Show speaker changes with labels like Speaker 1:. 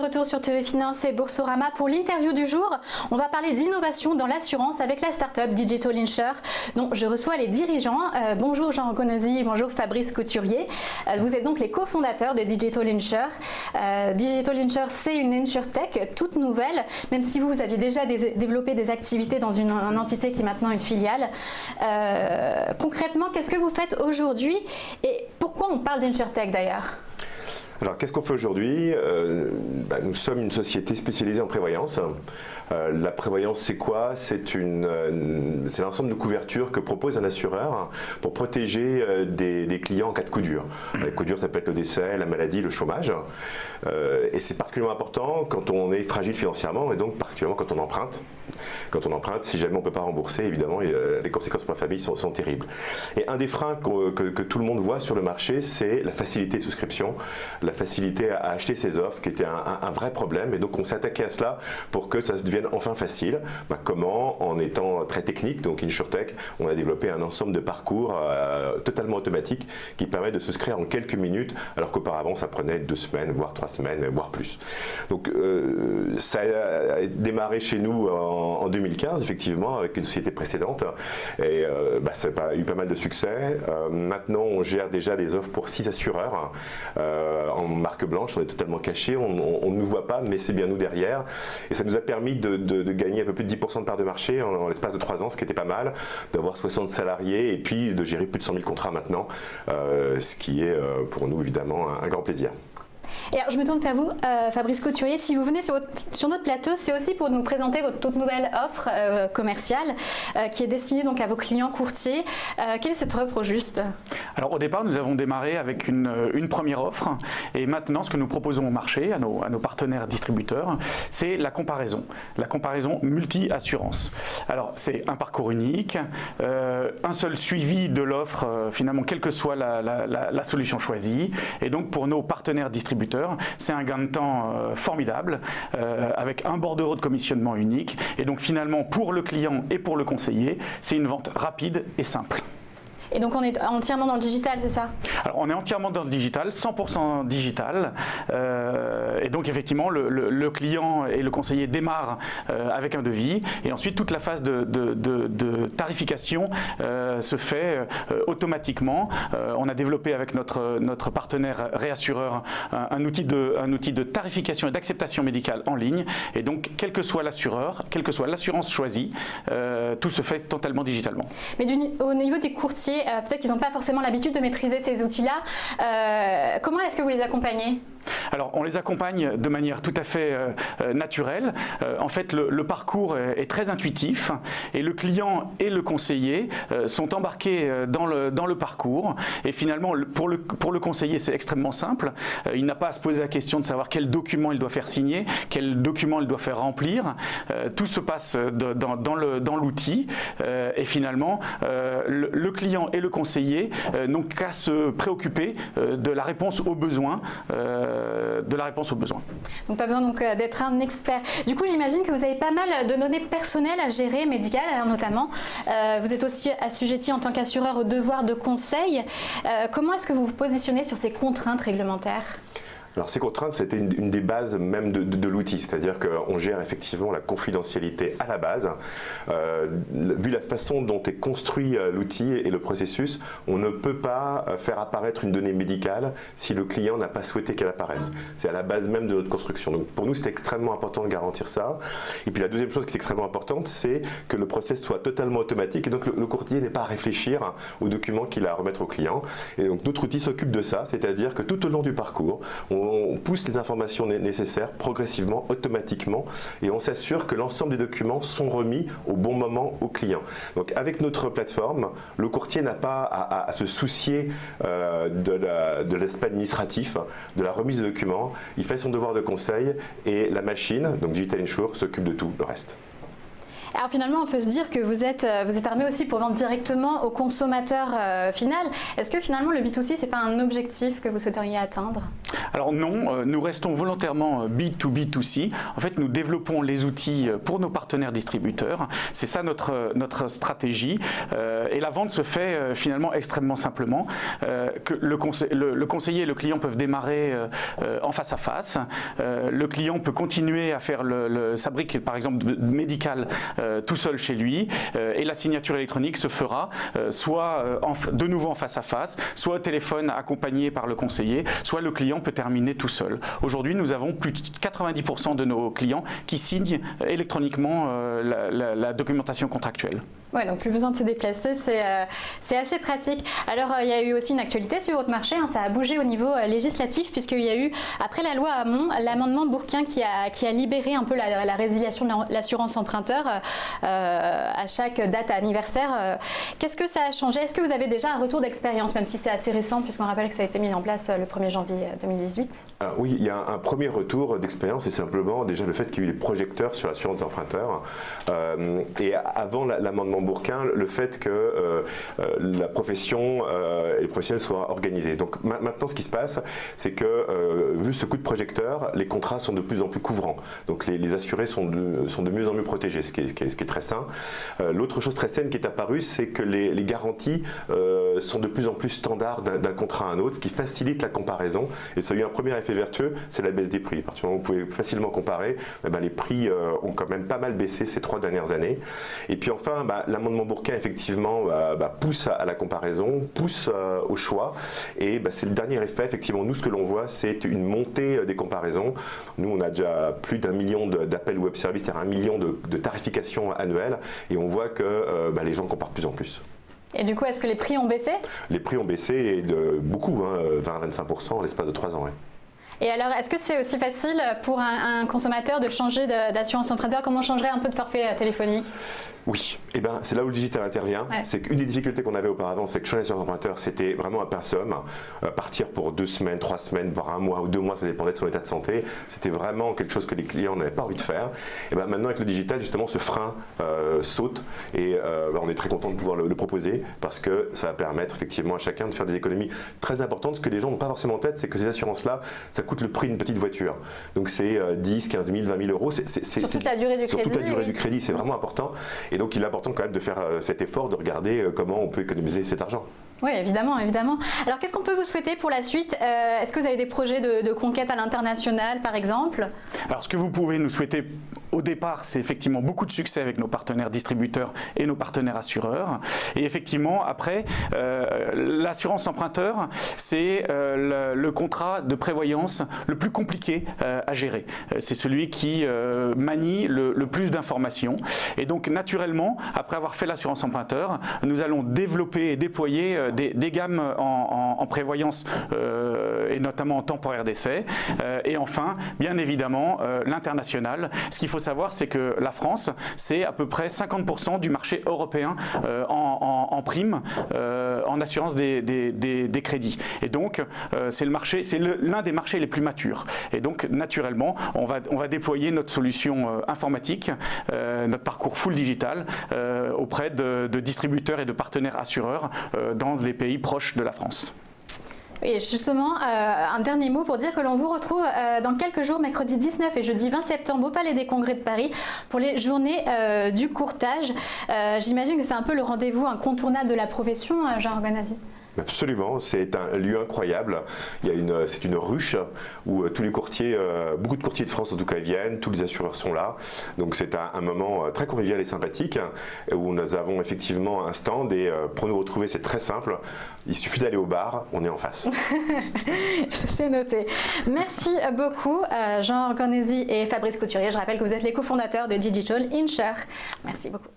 Speaker 1: retour sur TV Finance et Boursorama pour l'interview du jour. On va parler d'innovation dans l'assurance avec la start-up Digital Insure, dont je reçois les dirigeants. Bonjour Jean Gonozzi, bonjour Fabrice Couturier. Vous êtes donc les cofondateurs de Digital Insure. Digital Insure, c'est une insurtech toute nouvelle, même si vous aviez déjà développé des activités dans une entité qui est maintenant une filiale. Concrètement, qu'est-ce que vous faites aujourd'hui et pourquoi on parle d'insurtech d'ailleurs ?
Speaker 2: Alors, qu'est-ce qu'on fait aujourd'hui? Nous sommes une société spécialisée en prévoyance. La prévoyance, c'est quoi? C'est l'ensemble de couvertures que propose un assureur pour protéger des clients en cas de coup dur. Les coups durs, ça peut être le décès, la maladie, le chômage. Et c'est particulièrement important quand on est fragile financièrement et donc particulièrement quand on emprunte. Quand on emprunte, si jamais on ne peut pas rembourser, évidemment, les conséquences pour la famille sont terribles. Et un des freins que tout le monde voit sur le marché, c'est la facilité de souscription, la facilité à acheter ses offres, qui était un vrai problème. Et donc, on s'est attaqué à cela pour que ça se devienne enfin facile. Comment? En étant très technique, donc InsurTech, on a développé un ensemble de parcours totalement automatiques qui permet de souscrire en quelques minutes, alors qu'auparavant, ça prenait 2 semaines, voire 3 semaines, voire plus. Donc, ça a démarré chez nous en 2015, effectivement, avec une société précédente. Et ça a eu pas mal de succès. Maintenant, on gère déjà des offres pour 6 assureurs en marque blanche. On est totalement caché, on ne nous voit pas, mais c'est bien nous derrière. Et ça nous a permis de gagner un peu plus de 10% de part de marché en l'espace de 3 ans, ce qui était pas mal, d'avoir 60 salariés et puis de gérer plus de 100 000 contrats maintenant, ce qui est pour nous évidemment un grand plaisir.
Speaker 1: Et alors, je me tourne vers vous, Fabrice Couturier. Si vous venez sur notre plateau, c'est aussi pour nous présenter votre toute nouvelle offre commerciale qui est destinée donc à vos clients courtiers. Quelle est cette offre au juste?
Speaker 3: Alors au départ, nous avons démarré avec une première offre et maintenant ce que nous proposons au marché, à nos partenaires distributeurs, c'est la comparaison multi-assurance. Alors c'est un parcours unique, un seul suivi de l'offre finalement quelle que soit la solution choisie, et donc pour nos partenaires distributeurs, c'est un gain de temps formidable avec un bordereau de commissionnement unique, et donc finalement pour le client et pour le conseiller, c'est une vente rapide et simple.
Speaker 1: Et donc on est entièrement dans le digital, c'est ça?
Speaker 3: Alors on est entièrement dans le digital, 100% digital, et donc effectivement le client et le conseiller démarrent avec un devis, et ensuite toute la phase de tarification se fait automatiquement. On a développé avec notre partenaire réassureur un outil de tarification et d'acceptation médicale en ligne, et donc quel que soit l'assureur, quelle que soit l'assurance choisie, tout se fait totalement digitalement.
Speaker 1: Mais au niveau des courtiers, peut-être qu'ils n'ont pas forcément l'habitude de maîtriser ces outils-là. Comment est-ce que vous les accompagnez ?
Speaker 3: Alors, on les accompagne de manière tout à fait naturelle. En fait, le parcours est très intuitif et le client et le conseiller sont embarqués dans le parcours. Et finalement, pour le conseiller, c'est extrêmement simple. Il n'a pas à se poser la question de savoir quel document il doit faire signer, quel document il doit faire remplir. Tout se passe dans l'outil. Et finalement, le client et le conseiller n'ont qu'à se préoccuper de la réponse aux besoins.
Speaker 1: Donc pas besoin d'être un expert. Du coup, j'imagine que vous avez pas mal de données personnelles à gérer, médicales notamment. Vous êtes aussi assujetti en tant qu'assureur au devoir de conseil. Comment est-ce que vous vous positionnez sur ces contraintes réglementaires ?
Speaker 2: Alors ces contraintes, c'était une des bases même de l'outil, c'est-à-dire qu'on gère effectivement la confidentialité à la base. Vu la façon dont est construit l'outil et le processus, on ne peut pas faire apparaître une donnée médicale si le client n'a pas souhaité qu'elle apparaisse. C'est à la base même de notre construction. Donc pour nous, c'est extrêmement important de garantir ça. Et puis la deuxième chose qui est extrêmement importante, c'est que le process soit totalement automatique et donc le courtier n'ait pas à réfléchir aux documents qu'il a à remettre au client. Et donc notre outil s'occupe de ça, c'est-à-dire que tout au long du parcours, on pousse les informations nécessaires progressivement, automatiquement, et on s'assure que l'ensemble des documents sont remis au bon moment au client. Donc avec notre plateforme, le courtier n'a pas à se soucier de l'aspect administratif, de la remise de documents. Il fait son devoir de conseil et la machine, donc Digital Insure, s'occupe de tout le reste.
Speaker 1: Alors finalement, on peut se dire que vous êtes armé aussi pour vendre directement au consommateur final. Est-ce que finalement le B2C, c'est pas un objectif que vous souhaiteriez atteindre?
Speaker 3: Alors non, nous restons volontairement B2B2C. En fait, nous développons les outils pour nos partenaires distributeurs. C'est ça notre stratégie. Et la vente se fait finalement extrêmement simplement. Que le conseiller et le client peuvent démarrer en face à face. Le client peut continuer à faire sa brique, par exemple, médicale tout seul chez lui, et la signature électronique se fera soit de nouveau en face à face, soit au téléphone accompagné par le conseiller, soit le client peut terminer tout seul. Aujourd'hui, nous avons plus de 90% de nos clients qui signent électroniquement la documentation contractuelle.
Speaker 1: Ouais, donc plus besoin de se déplacer, c'est assez pratique. Alors il y a eu aussi une actualité sur votre marché, ça a bougé au niveau législatif puisqu'il y a eu, après la loi Hamon, l'amendement Bourquin qui a libéré un peu la résiliation de l'assurance emprunteur à chaque date anniversaire. Qu'est-ce que ça a changé? Est-ce que vous avez déjà un retour d'expérience, même si c'est assez récent puisqu'on rappelle que ça a été mis en place le 1er janvier 2018?
Speaker 2: Alors oui, il y a un premier retour d'expérience et simplement déjà le fait qu'il y ait eu des projecteurs sur l'assurance emprunteur. Et avant l'amendement Bourquin, le fait que la profession et les professionnels soient organisés. Donc maintenant, ce qui se passe, c'est que vu ce coup de projecteur, les contrats sont de plus en plus couvrants. Donc les assurés sont de mieux en mieux protégés, ce qui est très sain. L'autre chose très saine qui est apparue, c'est que les garanties sont de plus en plus standards d'un contrat à un autre, ce qui facilite la comparaison. Et ça a eu un premier effet vertueux, c'est la baisse des prix. À partir du moment où vous pouvez facilement comparer, les prix ont quand même pas mal baissé ces 3 dernières années. Et puis enfin, l'amendement Bourquin, effectivement, pousse à la comparaison, pousse au choix. Et c'est le dernier effet. Effectivement, nous, ce que l'on voit, c'est une montée des comparaisons. Nous, on a déjà plus d'1 million d'appels web service, c'est-à-dire 1 million de tarifications annuelles. Et on voit que les gens comparent de plus en plus.
Speaker 1: Et du coup, est-ce que les prix ont baissé? Les
Speaker 2: prix ont baissé et de beaucoup, 20-25% en l'espace de 3 ans. Ouais.
Speaker 1: Et alors, est-ce que c'est aussi facile pour un consommateur de changer d'assurance emprunteur? Comment on changerait un peu de forfait téléphonique?
Speaker 2: Oui, c'est là où le digital intervient. Ouais. C'est qu'une des difficultés qu'on avait auparavant, c'est que changer d'assurance emprunteur, c'était vraiment un pinceum. Partir pour 2 semaines, 3 semaines, voire 1 mois ou 2 mois, ça dépendait de son état de santé. C'était vraiment quelque chose que les clients n'avaient pas envie de faire. Et maintenant, avec le digital, justement, ce frein saute. Et on est très content de pouvoir le proposer parce que ça va permettre effectivement à chacun de faire des économies très importantes. Ce que les gens n'ont pas forcément en tête, c'est que ces assurances-là, ça coûte le prix d'une petite voiture. Donc c'est 10, 15 000, 20 000 euros.
Speaker 1: Sur toute la durée du crédit.
Speaker 2: Sur toute la durée du crédit, c'est vraiment important. Et donc il est important quand même de faire cet effort, de regarder comment on peut économiser cet argent.
Speaker 1: Oui, évidemment, évidemment. Alors qu'est-ce qu'on peut vous souhaiter pour la suite? Est-ce que vous avez des projets de conquête à l'international, par exemple? Alors
Speaker 3: ce que vous pouvez nous souhaiter au départ, c'est effectivement beaucoup de succès avec nos partenaires distributeurs et nos partenaires assureurs. Et effectivement, après, l'assurance emprunteur, c'est le contrat de prévoyance le plus compliqué à gérer. C'est celui qui manie le plus d'informations. Et donc, naturellement, après avoir fait l'assurance emprunteur, nous allons développer et déployer des gammes en prévoyance et notamment en temporaire d'essai. Et enfin, bien évidemment, l'international. Ce qu'il faut savoir, c'est que la France, c'est à peu près 50% du marché européen en prime, en assurance des crédits. Et donc, c'est l'un des marchés les plus matures. Et donc, naturellement, on va déployer notre solution informatique, notre parcours full digital, auprès de distributeurs et de partenaires assureurs dans les pays proches de la France.
Speaker 1: Et justement, un dernier mot pour dire que l'on vous retrouve dans quelques jours, mercredi 19 et jeudi 20 septembre au Palais des Congrès de Paris pour les journées du courtage. J'imagine que c'est un peu le rendez-vous incontournable de la profession, Jean Orgonazy.
Speaker 2: Absolument, c'est un lieu incroyable. C'est une ruche où tous les courtiers, beaucoup de courtiers de France en tout cas viennent, tous les assureurs sont là. Donc c'est un moment très convivial et sympathique où nous avons effectivement un stand et pour nous retrouver c'est très simple. Il suffit d'aller au bar, on est en face.
Speaker 1: C'est noté. Merci beaucoup Jean Orgonazy et Fabrice Couturier. Je rappelle que vous êtes les cofondateurs de Digital Insure. Merci beaucoup.